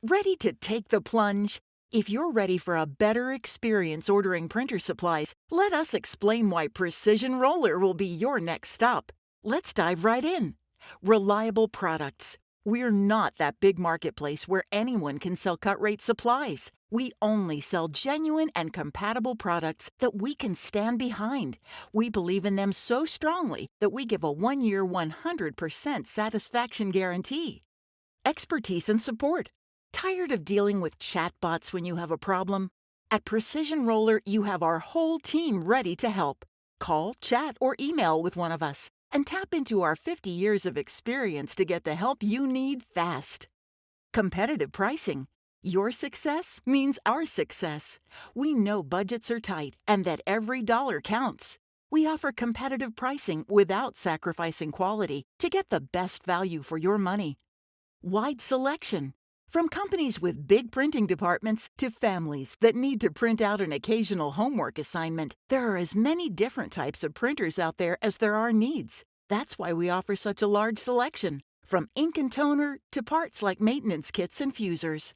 Ready to take the plunge? If you're ready for a better experience ordering printer supplies, let us explain why Precision Roller will be your next stop. Let's dive right in. Reliable products. We're not that big marketplace where anyone can sell cut-rate supplies. We only sell genuine and compatible products that we can stand behind. We believe in them so strongly that we give a 1-year 100% satisfaction guarantee. Expertise and support. Tired of dealing with chatbots when you have a problem? At Precision Roller, you have our whole team ready to help. Call, chat, or email with one of us and tap into our 50 years of experience to get the help you need fast. Competitive pricing. Your success means our success. We know budgets are tight and that every dollar counts. We offer competitive pricing without sacrificing quality to get the best value for your money. Wide selection. From companies with big printing departments to families that need to print out an occasional homework assignment, there are as many different types of printers out there as there are needs. That's why we offer such a large selection, from ink and toner to parts like maintenance kits and fusers.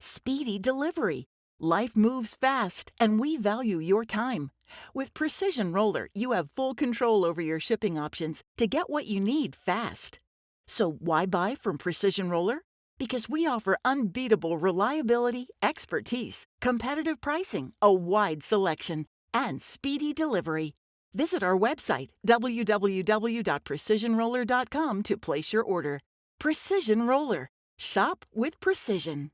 Speedy delivery. Life moves fast, and we value your time. With Precision Roller, you have full control over your shipping options to get what you need fast. So why buy from Precision Roller? Because we offer unbeatable reliability, expertise, competitive pricing, a wide selection, and speedy delivery. Visit our website, www.precisionroller.com, to place your order. Precision Roller. Shop with precision.